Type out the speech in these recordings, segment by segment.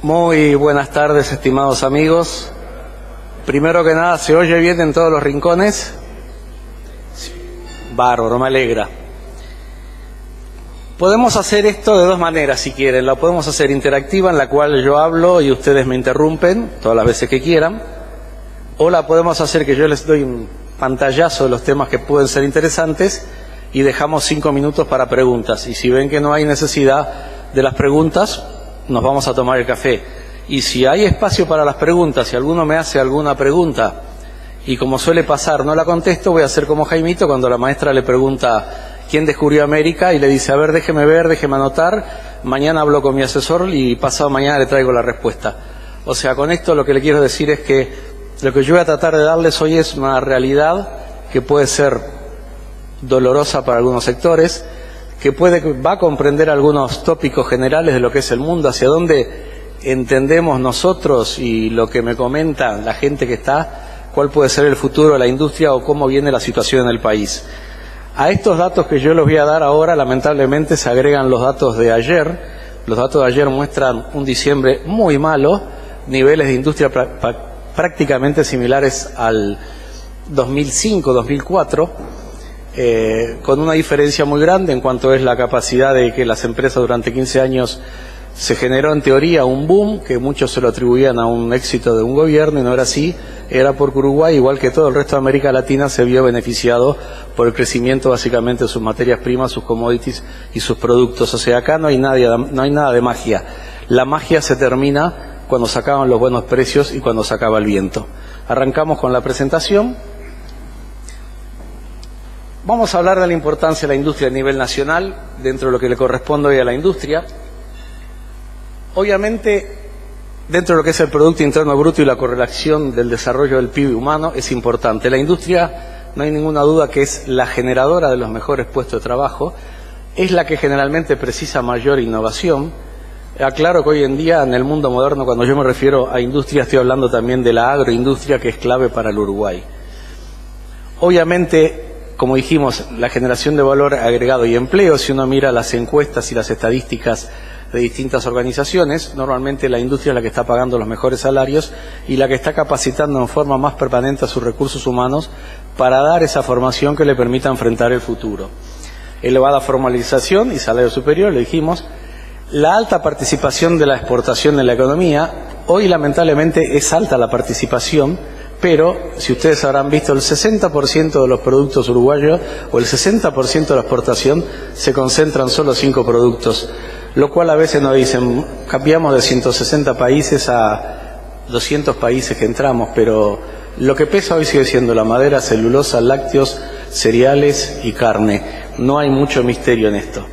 Muy buenas tardes, estimados amigos. Primero que nada, ¿se oye bien en todos los rincones? Sí. Bárbaro, me alegra. Podemos hacer esto de dos maneras, si quieren. La podemos hacer interactiva, en la cual yo hablo y ustedes me interrumpen todas las veces que quieran. O la podemos hacer que yo les doy un pantallazo de los temas que pueden ser interesantes y dejamos 5 minutos para preguntas. Y si ven que no hay necesidad de las preguntas, nos vamos a tomar el café. Y si hay espacio para las preguntas, si alguno me hace alguna pregunta y como suele pasar no la contesto, voy a hacer como Jaimito cuando la maestra le pregunta quién descubrió América y le dice, a ver, déjeme ver, déjeme anotar, mañana hablo con mi asesor y pasado mañana le traigo la respuesta. O sea, con esto lo que le quiero decir es que lo que yo voy a tratar de darles hoy es una realidad que puede ser dolorosa para algunos sectores, que va a comprender algunos tópicos generales de lo que es el mundo, hacia dónde entendemos nosotros y lo que me comenta la gente que está, cuál puede ser el futuro de la industria o cómo viene la situación en el país. A estos datos que yo les voy a dar ahora, lamentablemente se agregan los datos de ayer. Los datos de ayer muestran un diciembre muy malo, niveles de industria prácticamente similares al 2005-2004, con una diferencia muy grande en cuanto es la capacidad de que las empresas durante 15 años se generó en teoría un boom, que muchos se lo atribuían a un éxito de un gobierno y no era así, era porque Uruguay, igual que todo el resto de América Latina, se vio beneficiado por el crecimiento básicamente de sus materias primas, sus commodities y sus productos. O sea, acá no hay nada de magia. La magia se termina cuando se acaban los buenos precios y cuando se acaba el viento. Arrancamos con la presentación. Vamos a hablar de la importancia de la industria a nivel nacional, dentro de lo que le corresponde hoy a la industria. Obviamente, dentro de lo que es el Producto Interno Bruto y la correlación del desarrollo del PIB humano es importante. La industria, no hay ninguna duda que es la generadora de los mejores puestos de trabajo, es la que generalmente precisa mayor innovación. Aclaro que hoy en día, en el mundo moderno, cuando yo me refiero a industria, estoy hablando también de la agroindustria, que es clave para el Uruguay. Obviamente, como dijimos, la generación de valor agregado y empleo, si uno mira las encuestas y las estadísticas de distintas organizaciones, normalmente la industria es la que está pagando los mejores salarios y la que está capacitando en forma más permanente a sus recursos humanos para dar esa formación que le permita enfrentar el futuro. Elevada formalización y salario superior, le dijimos. La alta participación de la exportación en la economía. Hoy lamentablemente es alta la participación, pero si ustedes habrán visto, el 60% de los productos uruguayos o el 60% de la exportación se concentran solo 5 productos, lo cual a veces nos dicen, cambiamos de 160 países a 200 países que entramos, pero lo que pesa hoy sigue siendo la madera, celulosa, lácteos, cereales y carne. No hay mucho misterio en esto.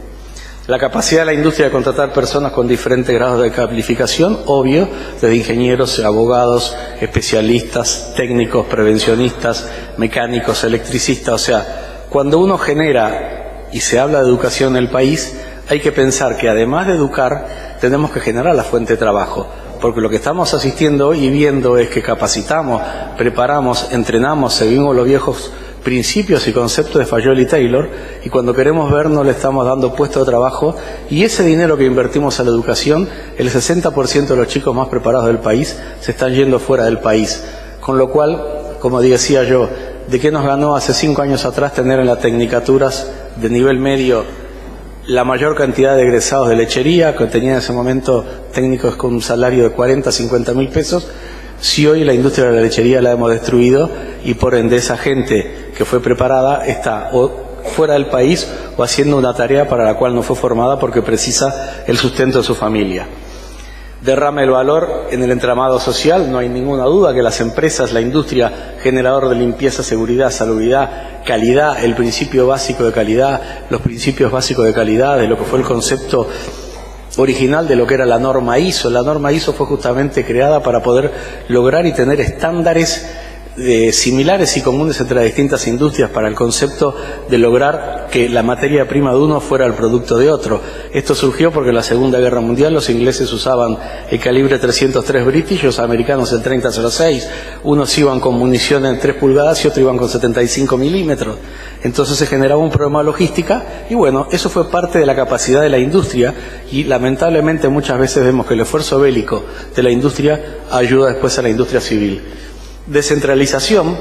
La capacidad de la industria de contratar personas con diferentes grados de calificación, obvio, desde ingenieros, abogados, especialistas, técnicos, prevencionistas, mecánicos, electricistas. O sea, cuando uno genera y se habla de educación en el país, hay que pensar que además de educar, tenemos que generar la fuente de trabajo. Porque lo que estamos asistiendo hoy y viendo es que capacitamos, preparamos, entrenamos, seguimos los viejos principios y conceptos de Fayol y Taylor, y cuando queremos ver no le estamos dando puesto de trabajo, y ese dinero que invertimos a la educación, el 60% de los chicos más preparados del país se están yendo fuera del país. Con lo cual, como decía yo, ¿de qué nos ganó hace 5 años atrás tener en las tecnicaturas de nivel medio la mayor cantidad de egresados de lechería, que tenían en ese momento técnicos con un salario de 40, 50 mil pesos, si hoy la industria de la lechería la hemos destruido y por ende esa gente que fue preparada está o fuera del país o haciendo una tarea para la cual no fue formada porque precisa el sustento de su familia? Derrama el valor en el entramado social. No hay ninguna duda que las empresas, la industria, generador de limpieza, seguridad, salubridad, calidad, el principio básico de calidad, los principios básicos de calidad, de lo que fue el concepto original de lo que era la norma ISO. La norma ISO fue justamente creada para poder lograr y tener estándares similares y comunes entre las distintas industrias para el concepto de lograr que la materia prima de uno fuera el producto de otro. Esto surgió porque en la Segunda Guerra Mundial los ingleses usaban el calibre 303 British, los americanos el 30-06, unos iban con munición en 3 pulgadas y otros iban con 75 milímetros. Entonces se generaba un problema de logística y bueno, eso fue parte de la capacidad de la industria y lamentablemente muchas veces vemos que el esfuerzo bélico de la industria ayuda después a la industria civil. Descentralización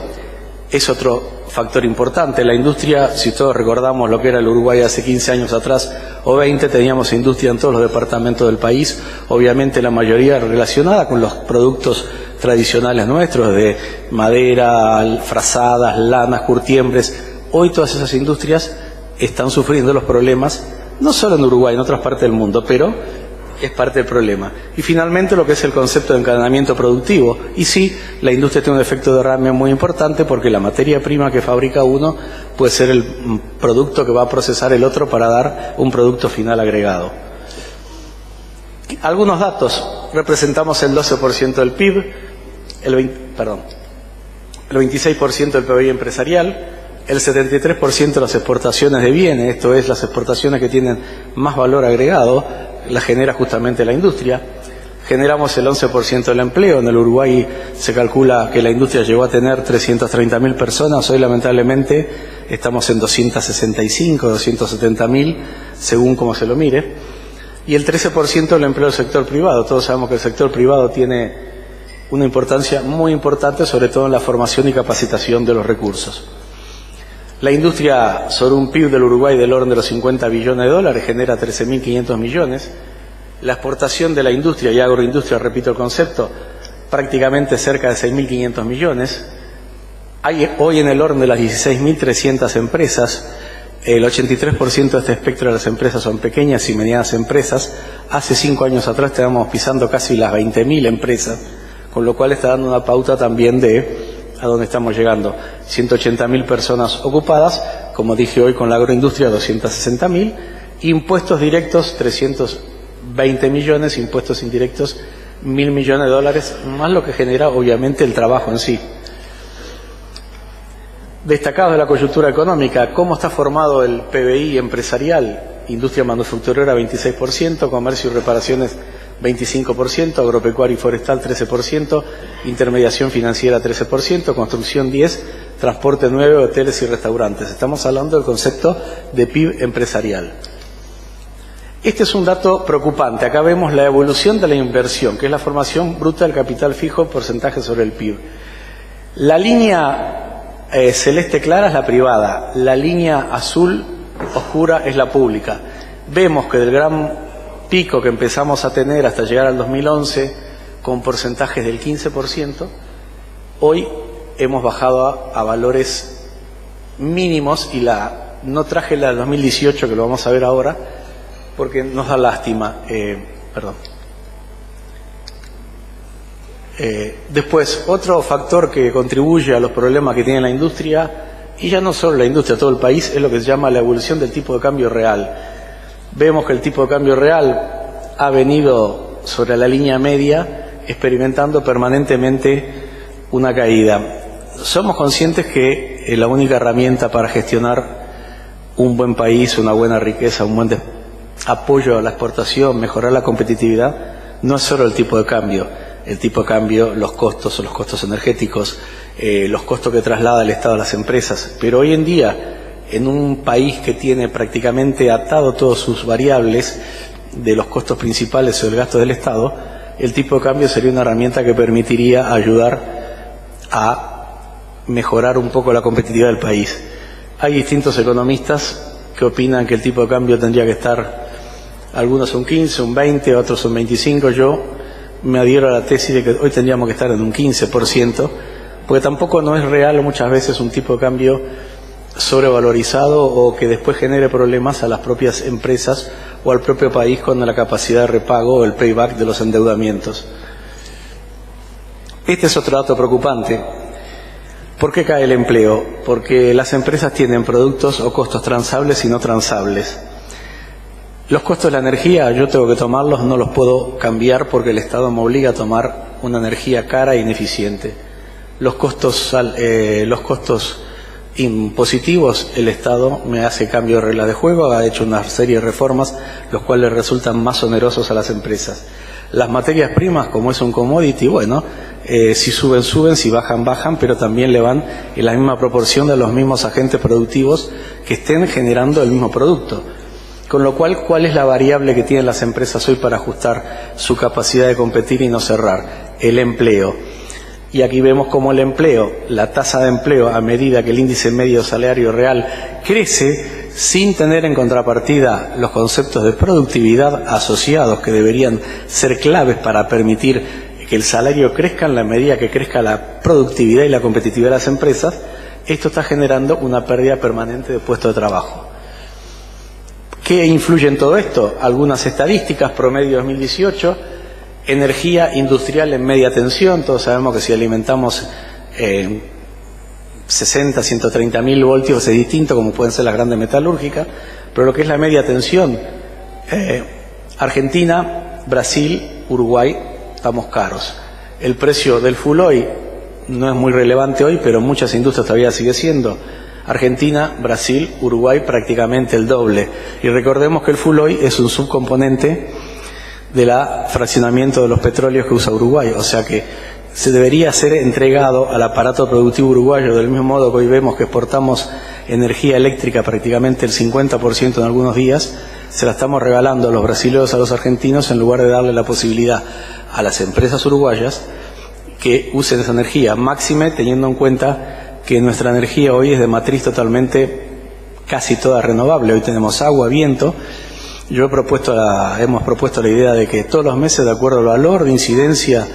es otro factor importante. La industria, si todos recordamos lo que era el Uruguay hace 15 años atrás o 20, teníamos industria en todos los departamentos del país, obviamente la mayoría relacionada con los productos tradicionales nuestros de madera, frazadas, lanas, curtiembres. Hoy todas esas industrias están sufriendo los problemas, no solo en Uruguay, en otras partes del mundo, pero es parte del problema. Y finalmente lo que es el concepto de encadenamiento productivo. Y sí, la industria tiene un efecto de derrame muy importante porque la materia prima que fabrica uno puede ser el producto que va a procesar el otro para dar un producto final agregado. Algunos datos. Representamos el 12% del PIB, el 26% del PBI empresarial, el 73% de las exportaciones de bienes, esto es, las exportaciones que tienen más valor agregado, la genera justamente la industria. Generamos el 11% del empleo. En el Uruguay se calcula que la industria llegó a tener 330.000 personas. Hoy lamentablemente estamos en 265, 270.000, según como se lo mire. Y el 13% del empleo del sector privado. Todos sabemos que el sector privado tiene una importancia muy importante, sobre todo en la formación y capacitación de los recursos. La industria, sobre un PIB del Uruguay del orden de los 50 billones de dólares, genera 13.500 millones. La exportación de la industria y agroindustria, repito el concepto, prácticamente cerca de 6.500 millones. Hay hoy en el orden de las 16.300 empresas. El 83% de este espectro de las empresas son pequeñas y medianas empresas. Hace 5 años atrás estábamos pisando casi las 20.000 empresas, con lo cual está dando una pauta también de a dónde estamos llegando. 180.000 personas ocupadas, como dije hoy con la agroindustria 260.000, impuestos directos 320 millones, impuestos indirectos 1.000 millones de dólares, más lo que genera obviamente el trabajo en sí. Destacados de la coyuntura económica, ¿cómo está formado el PBI empresarial? Industria manufacturera 26%, comercio y reparaciones 25%, agropecuario y forestal 13%, intermediación financiera 13%, construcción 10%, transporte 9%, hoteles y restaurantes. Estamos hablando del concepto de PIB empresarial. Este es un dato preocupante. Acá vemos la evolución de la inversión, que es la formación bruta del capital fijo en porcentaje sobre el PIB. La línea celeste clara es la privada, la línea azul oscura es la pública. Vemos que del gran pico que empezamos a tener hasta llegar al 2011 con porcentajes del 15%, hoy hemos bajado a valores mínimos y no traje la del 2018 que lo vamos a ver ahora porque nos da lástima. Después, otro factor que contribuye a los problemas que tiene la industria, y ya no solo la industria, todo el país, es lo que se llama la evolución del tipo de cambio real. Vemos que el tipo de cambio real ha venido sobre la línea media experimentando permanentemente una caída. Somos conscientes que la única herramienta para gestionar un buen país, una buena riqueza, un buen apoyo a la exportación, mejorar la competitividad, no es solo el tipo de cambio. El tipo de cambio, los costos energéticos, los costos que traslada el Estado a las empresas. Pero hoy en día, en un país que tiene prácticamente atado todas sus variables de los costos principales o del gasto del Estado, el tipo de cambio sería una herramienta que permitiría ayudar a mejorar un poco la competitividad del país. Hay distintos economistas que opinan que el tipo de cambio tendría que estar, algunos un 15, un 20, otros un 25, yo me adhiero a la tesis de que hoy tendríamos que estar en un 15%, porque tampoco no es real muchas veces un tipo de cambio sobrevalorizado o que después genere problemas a las propias empresas o al propio país con la capacidad de repago o el payback de los endeudamientos. Este es otro dato preocupante. ¿Por qué cae el empleo? Porque las empresas tienen productos o costos transables y no transables. Los costos de la energía, yo tengo que tomarlos, no los puedo cambiar porque el Estado me obliga a tomar una energía cara e ineficiente. los costos impositivos, el Estado me hace cambio de reglas de juego, ha hecho una serie de reformas, los cuales resultan más onerosos a las empresas. Las materias primas, como es un commodity, bueno, si suben, suben, si bajan, bajan, pero también le van en la misma proporción de los mismos agentes productivos que estén generando el mismo producto. Con lo cual, ¿cuál es la variable que tienen las empresas hoy para ajustar su capacidad de competir y no cerrar? El empleo. Y aquí vemos cómo el empleo, la tasa de empleo, a medida que el índice medio salario real crece, sin tener en contrapartida los conceptos de productividad asociados que deberían ser claves para permitir que el salario crezca en la medida que crezca la productividad y la competitividad de las empresas, esto está generando una pérdida permanente de puestos de trabajo. ¿Qué influye en todo esto? Algunas estadísticas, promedio 2018, energía industrial en media tensión. Todos sabemos que si alimentamos 60, 130 mil voltios es distinto, como pueden ser las grandes metalúrgicas, pero lo que es la media tensión, Argentina, Brasil, Uruguay, estamos caros. El precio del full oil no es muy relevante hoy, pero en muchas industrias todavía sigue siendo. Argentina, Brasil, Uruguay prácticamente el doble. Y recordemos que el full oil es un subcomponente del fraccionamiento de los petróleos que usa Uruguay, o sea que se debería ser entregado al aparato productivo uruguayo, del mismo modo que hoy vemos que exportamos energía eléctrica prácticamente el 50% en algunos días, se la estamos regalando a los brasileños, a los argentinos, en lugar de darle la posibilidad a las empresas uruguayas que usen esa energía, máxime teniendo en cuenta que nuestra energía hoy es de matriz totalmente, casi toda renovable. Hoy tenemos agua, viento. Hemos propuesto la idea de que todos los meses, de acuerdo al valor de incidencia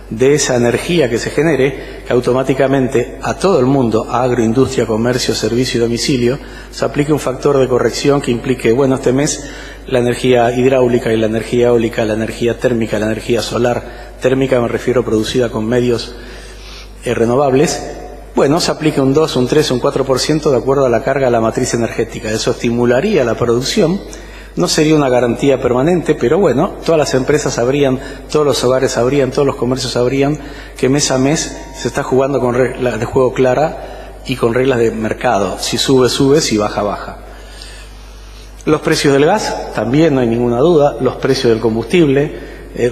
de esa energía que se genere, que automáticamente a todo el mundo, a agroindustria, comercio, servicio y domicilio, se aplique un factor de corrección que implique, bueno, este mes la energía hidráulica y la energía eólica, la energía térmica, la energía solar, térmica me refiero producida con medios renovables, bueno, se aplica un 2, un 3, un 4% de acuerdo a la carga de la matriz energética. Eso estimularía la producción. No sería una garantía permanente, pero bueno, todas las empresas sabrían, todos los hogares sabrían, todos los comercios sabrían que mes a mes se está jugando con reglas de juego clara y con reglas de mercado. Si sube, sube, si baja, baja. Los precios del gas, también no hay ninguna duda. Los precios del combustible.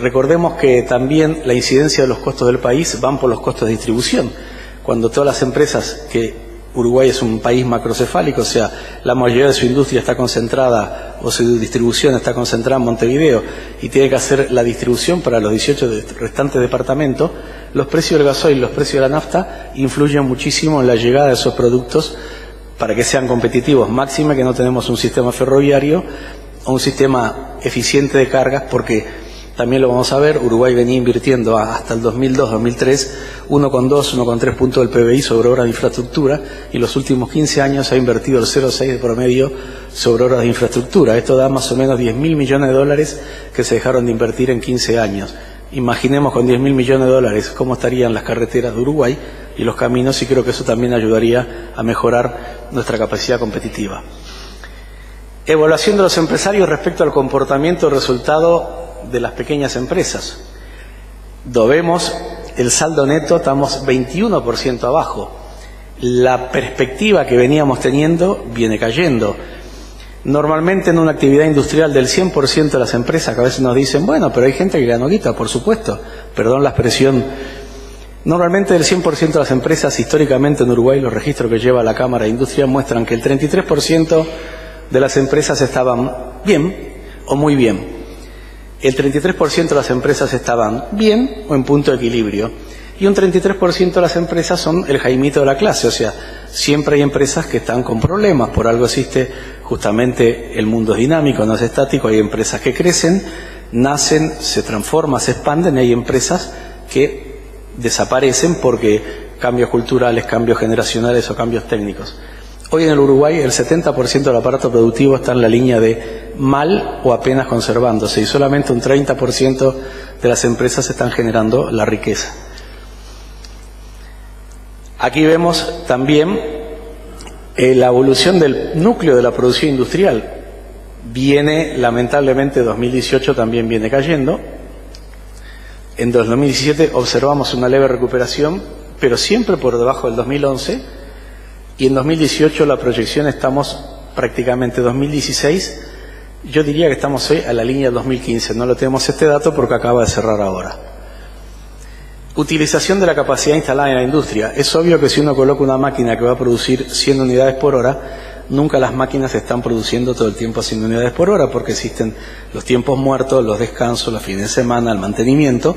Recordemos que también la incidencia de los costos del país van por los costos de distribución. Cuando todas las empresas, que Uruguay es un país macrocefálico, o sea, la mayoría de su industria está concentrada o su distribución está concentrada en Montevideo y tiene que hacer la distribución para los 18 restantes departamentos, los precios del gasoil y los precios de la nafta influyen muchísimo en la llegada de esos productos para que sean competitivos. Máxime que no tenemos un sistema ferroviario o un sistema eficiente de cargas, porque también lo vamos a ver, Uruguay venía invirtiendo hasta el 2002-2003 1,2, 1,3 puntos del PBI sobre obras de infraestructura, y en los últimos 15 años ha invertido el 0,6 de promedio sobre obras de infraestructura. Esto da más o menos 10.000 millones de dólares que se dejaron de invertir en 15 años. Imaginemos con 10.000 millones de dólares cómo estarían las carreteras de Uruguay y los caminos, y creo que eso también ayudaría a mejorar nuestra capacidad competitiva. Evaluación de los empresarios respecto al comportamiento resultado de las pequeñas empresas. Vemos el saldo neto, estamos 21% abajo. La perspectiva que veníamos teniendo viene cayendo. Normalmente en una actividad industrial del 100% de las empresas, que a veces nos dicen, bueno, pero hay gente que gana guita, por supuesto, perdón la expresión. Normalmente del 100% de las empresas, históricamente en Uruguay, los registros que lleva la Cámara de Industria muestran que el 33% de las empresas estaban bien o muy bien. El 33% de las empresas estaban bien o en punto de equilibrio. Y un 33% de las empresas son el jaimito de la clase. O sea, siempre hay empresas que están con problemas. Por algo existe justamente el mundo es dinámico, no es estático. Hay empresas que crecen, nacen, se transforman, se expanden. Y hay empresas que desaparecen porque cambios culturales, cambios generacionales o cambios técnicos. Hoy en el Uruguay el 70% del aparato productivo está en la línea de mal o apenas conservándose, y solamente un 30% de las empresas están generando la riqueza. Aquí vemos también la evolución del núcleo de la producción industrial. Viene, lamentablemente, 2018 también viene cayendo. En 2017 observamos una leve recuperación, pero siempre por debajo del 2011, y en 2018 la proyección estamos prácticamente 2016, yo diría que estamos hoy a la línea del 2015, no lo tenemos este dato porque acaba de cerrar ahora. Utilización de la capacidad instalada en la industria. Es obvio que si uno coloca una máquina que va a producir 100 unidades por hora, nunca las máquinas están produciendo todo el tiempo 100 unidades por hora, porque existen los tiempos muertos, los descansos, los fines de semana, el mantenimiento,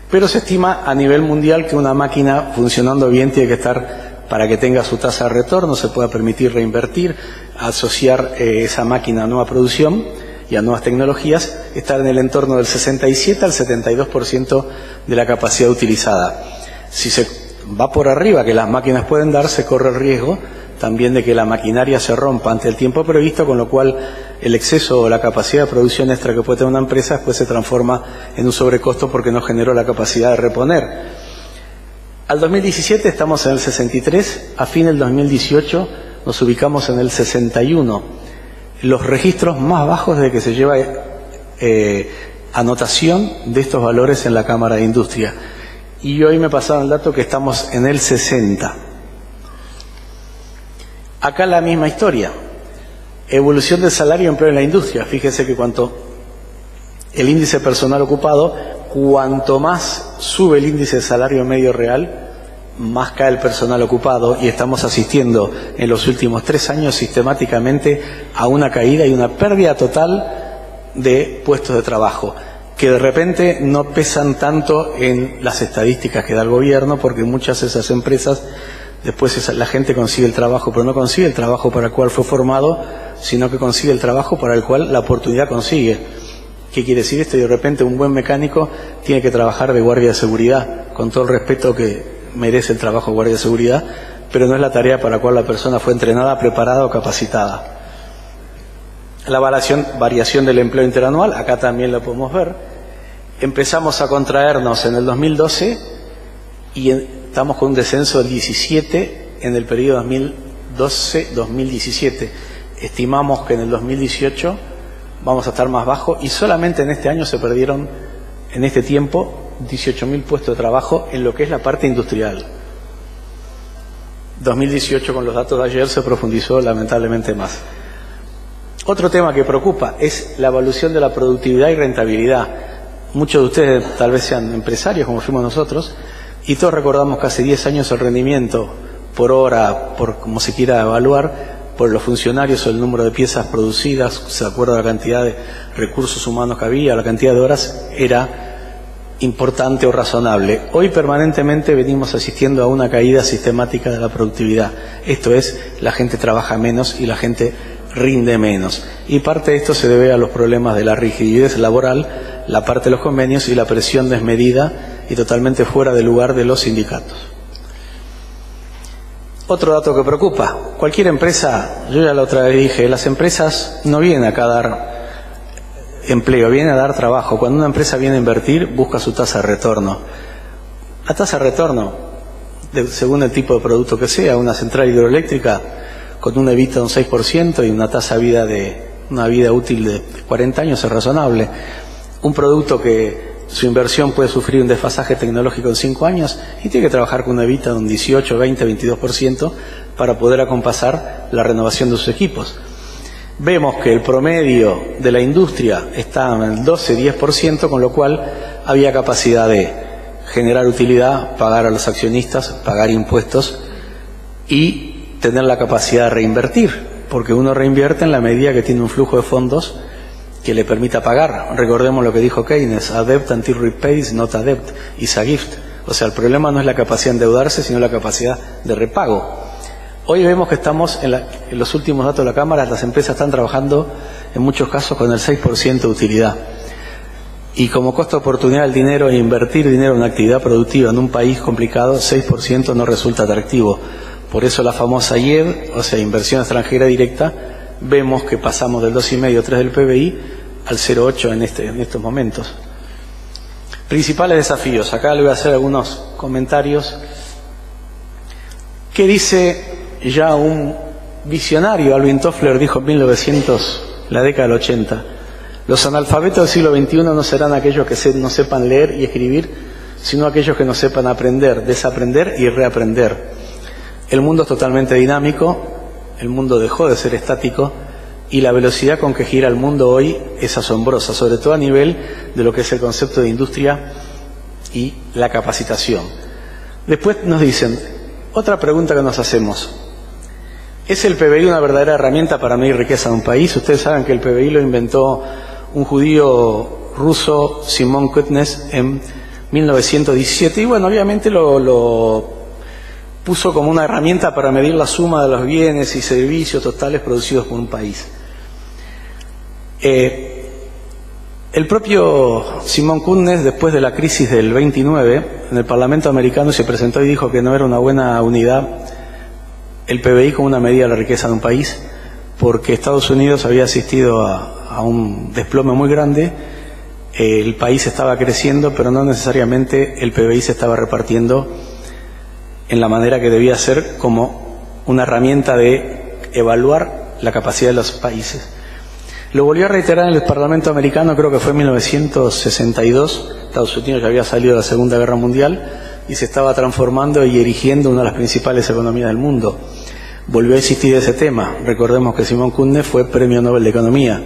pero se estima a nivel mundial que una máquina funcionando bien tiene que estar, para que tenga su tasa de retorno, se pueda permitir reinvertir, asociar esa máquina a nueva producción y a nuevas tecnologías, estar en el entorno del 67 al 72% de la capacidad utilizada. Si se va por arriba, que las máquinas pueden dar, se corre el riesgo también de que la maquinaria se rompa ante el tiempo previsto, con lo cual el exceso o la capacidad de producción extra que puede tener una empresa después se transforma en un sobrecosto porque no generó la capacidad de reponer. Al 2017 estamos en el 63, a fin del 2018 nos ubicamos en el 61, los registros más bajos de que se lleva anotación de estos valores en la Cámara de Industria. Y hoy me pasaron el dato que estamos en el 60. Acá la misma historia, evolución del salario y empleo en la industria. Fíjese que cuanto el índice personal ocupado, cuanto más sube el índice de salario medio real, más cae el personal ocupado, y estamos asistiendo en los últimos 3 años sistemáticamente a una caída y una pérdida total de puestos de trabajo, que de repente no pesan tanto en las estadísticas que da el gobierno, porque muchas de esas empresas, después la gente consigue el trabajo, pero no consigue el trabajo para el cual fue formado, sino que consigue el trabajo para el cual la oportunidad consigue. ¿Qué quiere decir esto? Y de repente un buen mecánico tiene que trabajar de guardia de seguridad, con todo el respeto que merece el trabajo de guardia de seguridad, pero no es la tarea para la cual la persona fue entrenada, preparada o capacitada. La variación del empleo interanual, acá también lo podemos ver. Empezamos a contraernos en el 2012 y estamos con un descenso del 17 en el periodo 2012-2017. Estimamos que en el 2018 vamos a estar más bajo, y solamente en este año se perdieron, en este tiempo, 18.000 puestos de trabajo en lo que es la parte industrial. 2018, con los datos de ayer, se profundizó lamentablemente más. Otro tema que preocupa es la evolución de la productividad y rentabilidad. Muchos de ustedes tal vez sean empresarios, como fuimos nosotros, y todos recordamos que hace 10 años el rendimiento por hora, por como se quiera evaluar, por los funcionarios o el número de piezas producidas, de acuerdo a la cantidad de recursos humanos que había, la cantidad de horas, era importante o razonable. Hoy permanentemente venimos asistiendo a una caída sistemática de la productividad. Esto es, la gente trabaja menos y la gente rinde menos. Y parte de esto se debe a los problemas de la rigidez laboral, la parte de los convenios y la presión desmedida y totalmente fuera de lugar de los sindicatos. Otro dato que preocupa, cualquier empresa, yo ya la otra vez dije, las empresas no vienen acá a dar empleo, vienen a dar trabajo. Cuando una empresa viene a invertir, busca su tasa de retorno. La tasa de retorno, según el tipo de producto que sea, una central hidroeléctrica con una EBITDA de un 6% y una tasa de una vida útil de 40 años es razonable. Un producto que su inversión puede sufrir un desfasaje tecnológico en 5 años y tiene que trabajar con una EBITDA de un 18, 20, 22% para poder acompasar la renovación de sus equipos. Vemos que el promedio de la industria está en el 12-10%, con lo cual había capacidad de generar utilidad, pagar a los accionistas, pagar impuestos y tener la capacidad de reinvertir, porque uno reinvierte en la medida que tiene un flujo de fondos que le permita pagar. Recordemos lo que dijo Keynes: a debt until repaid, not a debt, is a gift. O sea, el problema no es la capacidad de endeudarse, sino la capacidad de repago. Hoy vemos que estamos, en los últimos datos de la Cámara, las empresas están trabajando en muchos casos con el 6% de utilidad. Y como costo de oportunidad del dinero e invertir dinero en una actividad productiva en un país complicado, 6% no resulta atractivo. Por eso la famosa IED, o sea, inversión extranjera directa, vemos que pasamos del 2,5-3 del PBI al 0,8 en estos momentos. Principales desafíos. Acá le voy a hacer algunos comentarios. ¿Qué dice ya un visionario? Alvin Toffler dijo en 1900, la década del 80, los analfabetos del siglo XXI no serán aquellos que no sepan leer y escribir, sino aquellos que no sepan aprender, desaprender y reaprender. El mundo es totalmente dinámico, el mundo dejó de ser estático y la velocidad con que gira el mundo hoy es asombrosa, sobre todo a nivel de lo que es el concepto de industria y la capacitación. Después nos dicen, otra pregunta que nos hacemos, ¿es el PBI una verdadera herramienta para medir riqueza de un país? Ustedes saben que el PBI lo inventó un judío ruso, Simon Kuznets, en 1917, y bueno, obviamente lo puso como una herramienta para medir la suma de los bienes y servicios totales producidos por un país. El propio Simon Kuznets, después de la crisis del 29, en el Parlamento americano se presentó y dijo que no era una buena unidad el PBI como una medida de la riqueza de un país, porque Estados Unidos había asistido a un desplome muy grande, el país estaba creciendo, pero no necesariamente el PBI se estaba repartiendo en la manera que debía ser como una herramienta de evaluar la capacidad de los países. Lo volvió a reiterar en el Parlamento americano, creo que fue en 1962, Estados Unidos ya había salido de la Segunda Guerra Mundial y se estaba transformando y erigiendo una de las principales economías del mundo. Volvió a existir ese tema. Recordemos que Simon Kuznets fue Premio Nobel de Economía.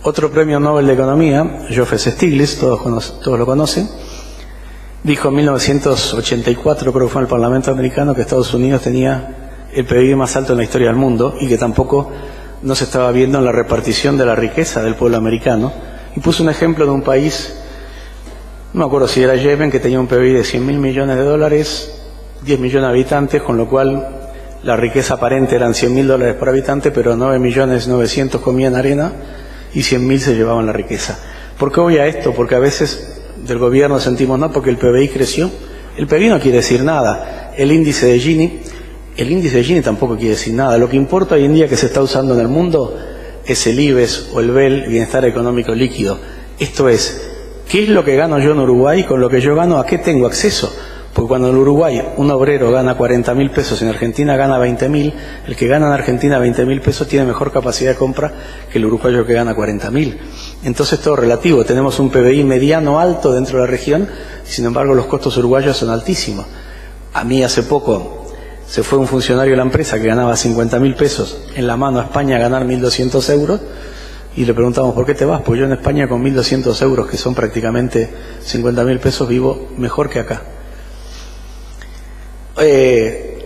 Otro Premio Nobel de Economía, Joseph Stiglitz, todos lo conocen, dijo en 1984, creo que fue en el Parlamento americano, que Estados Unidos tenía el PIB más alto en la historia del mundo y que tampoco no se estaba viendo en la repartición de la riqueza del pueblo americano. Y puso un ejemplo de un país, no me acuerdo si era Yemen, que tenía un PIB de 100.000 millones de dólares, 10 millones de habitantes, con lo cual la riqueza aparente eran 100.000 dólares por habitante, pero 9.900.000 comían arena y 100.000 se llevaban la riqueza. ¿Por qué voy a esto? Porque a veces del gobierno sentimos, no, porque el PBI creció. El PBI no quiere decir nada. El índice de Gini tampoco quiere decir nada. Lo que importa hoy en día que se está usando en el mundo es el IBEX o el BEL, Bienestar Económico Líquido. Esto es, ¿qué es lo que gano yo en Uruguay? Con lo que yo gano, ¿a qué tengo acceso? Porque cuando en Uruguay un obrero gana 40.000 pesos, en Argentina gana 20.000, el que gana en Argentina 20.000 pesos tiene mejor capacidad de compra que el uruguayo que gana 40.000. Entonces todo relativo, tenemos un PBI mediano alto dentro de la región, y sin embargo los costos uruguayos son altísimos. A mí hace poco se fue un funcionario de la empresa que ganaba 50.000 pesos en la mano a España a ganar 1.200 euros, y le preguntamos, ¿por qué te vas? Pues yo en España con 1.200 euros, que son prácticamente 50.000 pesos, vivo mejor que acá.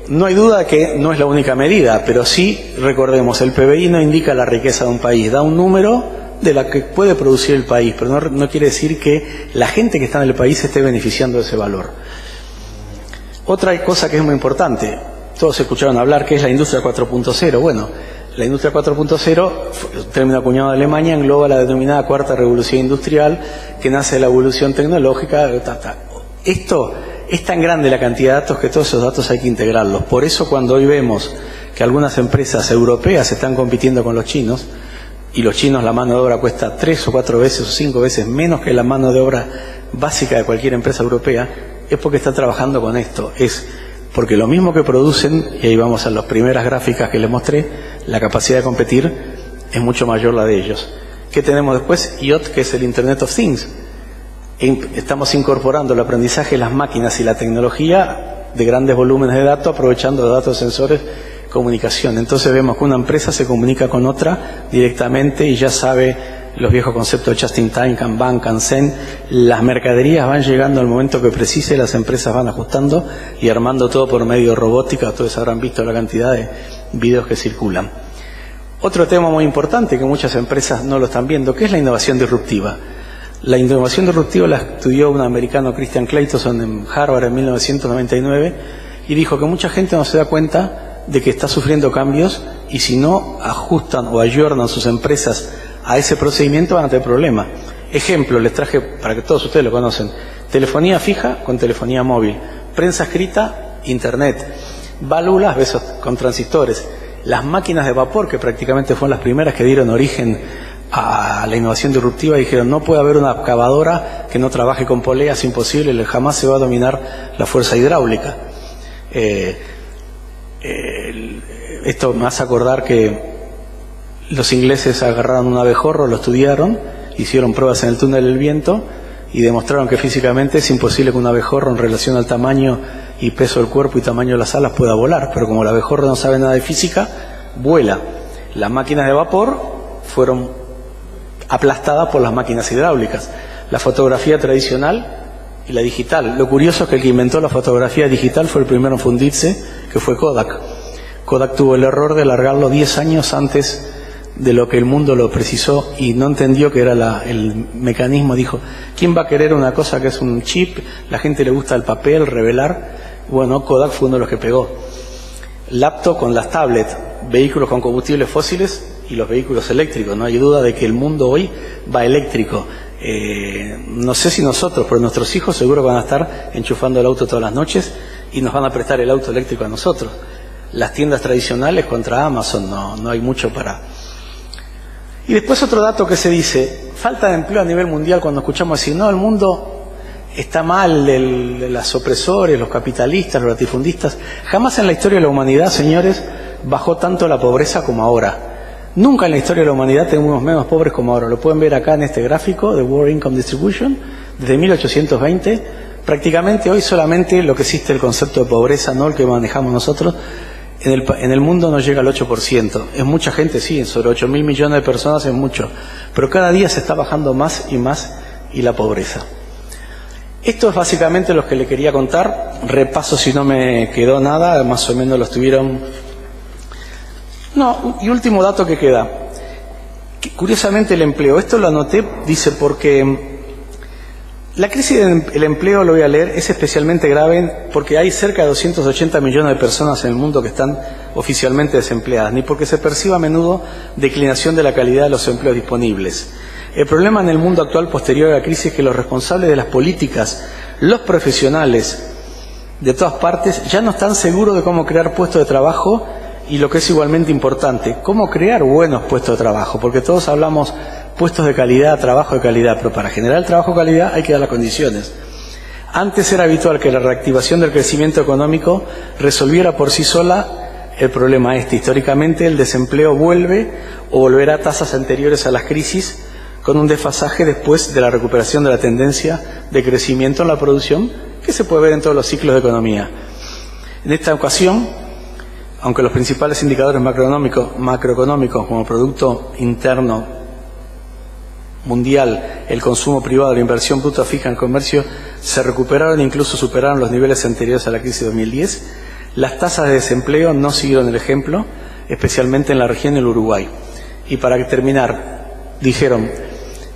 No hay duda que no es la única medida, pero sí, recordemos, el PBI no indica la riqueza de un país, da un número de la que puede producir el país, pero no quiere decir que la gente que está en el país esté beneficiando de ese valor. Otra cosa que es muy importante, todos escucharon hablar, que es la industria 4.0. Bueno, la industria 4.0, término acuñado de Alemania, engloba la denominada cuarta revolución industrial, que nace de la evolución tecnológica. Esto es tan grande la cantidad de datos que todos esos datos hay que integrarlos. Por eso cuando hoy vemos que algunas empresas europeas están compitiendo con los chinos, y los chinos la mano de obra cuesta 3 o 4 veces o 5 veces menos que la mano de obra básica de cualquier empresa europea, es porque están trabajando con esto. Es porque lo mismo que producen, y ahí vamos a las primeras gráficas que les mostré, la capacidad de competir es mucho mayor la de ellos. ¿Qué tenemos después? IoT, que es el Internet of Things. Estamos incorporando el aprendizaje de las máquinas y la tecnología de grandes volúmenes de datos, aprovechando los datos sensores, comunicación. Entonces vemos que una empresa se comunica con otra directamente y ya sabe los viejos conceptos de just in time, Kanban, Kansen. Las mercaderías van llegando al momento que precise, las empresas van ajustando y armando todo por medio de robótica. Todos habrán visto la cantidad de videos que circulan. Otro tema muy importante que muchas empresas no lo están viendo, que es la innovación disruptiva. La innovación disruptiva la estudió un americano, Christian Clayton, en Harvard en 1999, y dijo que mucha gente no se da cuenta de que está sufriendo cambios y si no ajustan o ayornan sus empresas a ese procedimiento van a tener problemas. Ejemplo, les traje para que todos ustedes lo conocen: telefonía fija con telefonía móvil, prensa escrita, internet, válvulas, besos con transistores, las máquinas de vapor, que prácticamente fueron las primeras que dieron origen a la innovación disruptiva, y dijeron, no puede haber una cavadora que no trabaje con poleas, imposible, jamás se va a dominar la fuerza hidráulica. Esto me hace acordar que los ingleses agarraron un abejorro, lo estudiaron, hicieron pruebas en el túnel del viento y demostraron que físicamente es imposible que un abejorro en relación al tamaño y peso del cuerpo y tamaño de las alas pueda volar, pero como el abejorro no sabe nada de física, vuela. Las máquinas de vapor fueron aplastadas por las máquinas hidráulicas. La fotografía tradicional y la digital. Lo curioso es que el que inventó la fotografía digital fue el primero en fundirse, que fue Kodak. Kodak tuvo el error de largarlo 10 años antes de lo que el mundo lo precisó y no entendió que era el mecanismo. Dijo, ¿quién va a querer una cosa que es un chip? La gente le gusta el papel, revelar. Bueno, Kodak fue uno de los que pegó. Laptop con las tablets, vehículos con combustibles fósiles y los vehículos eléctricos. No hay duda de que el mundo hoy va eléctrico. No sé si nosotros, pero nuestros hijos seguro van a estar enchufando el auto todas las noches y nos van a prestar el auto eléctrico a nosotros. Las tiendas tradicionales contra Amazon no hay mucho para... Y después otro dato que se dice, falta de empleo a nivel mundial. Cuando escuchamos decir, no, el mundo está mal, los opresores, los capitalistas, los latifundistas. Jamás en la historia de la humanidad, señores, bajó tanto la pobreza como ahora. Nunca en la historia de la humanidad tenemos menos pobres como ahora. Lo pueden ver acá en este gráfico de World Income Distribution, desde 1820. Prácticamente hoy solamente lo que existe el concepto de pobreza, no el que manejamos nosotros, en el mundo no llega al 8%. Es mucha gente, sí, sobre 8.000 millones de personas es mucho. Pero cada día se está bajando más y la pobreza. Esto es básicamente lo que le quería contar. Repaso si no me quedó nada, más o menos lo estuvieron... No, y último dato que queda. Curiosamente el empleo. Esto lo anoté, dice, porque la crisis del empleo, lo voy a leer, es especialmente grave porque hay cerca de 280 millones de personas en el mundo que están oficialmente desempleadas, ni porque se perciba a menudo declinación de la calidad de los empleos disponibles. El problema en el mundo actual posterior a la crisis es que los responsables de las políticas, los profesionales de todas partes, ya no están seguros de cómo crear puestos de trabajo y lo que es igualmente importante, cómo crear buenos puestos de trabajo, porque todos hablamos puestos de calidad, trabajo de calidad, pero para generar el trabajo de calidad hay que dar las condiciones. Antes era habitual que la reactivación del crecimiento económico resolviera por sí sola el problema este. Históricamente el desempleo vuelve o volverá a tasas anteriores a las crisis, con un desfasaje después de la recuperación de la tendencia de crecimiento en la producción que se puede ver en todos los ciclos de economía. En esta ocasión, aunque los principales indicadores macroeconómicos como Producto Interno Mundial, el consumo privado, la inversión bruta fija en comercio se recuperaron e incluso superaron los niveles anteriores a la crisis de 2010, las tasas de desempleo no siguieron el ejemplo, especialmente en la región del Uruguay. Y para terminar, dijeron,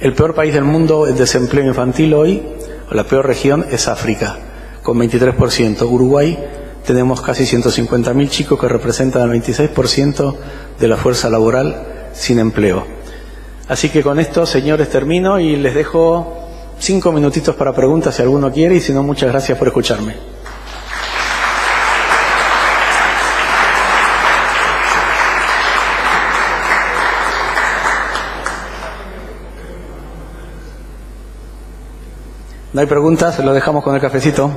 el peor país del mundo en desempleo infantil hoy, o la peor región, es África, con 23%. Uruguay, tenemos casi 150.000 chicos que representan el 26% de la fuerza laboral sin empleo. Así que con esto, señores, termino y les dejo 5 minutitos para preguntas si alguno quiere, y si no, muchas gracias por escucharme. ¿No hay preguntas? Lo dejamos con el cafecito.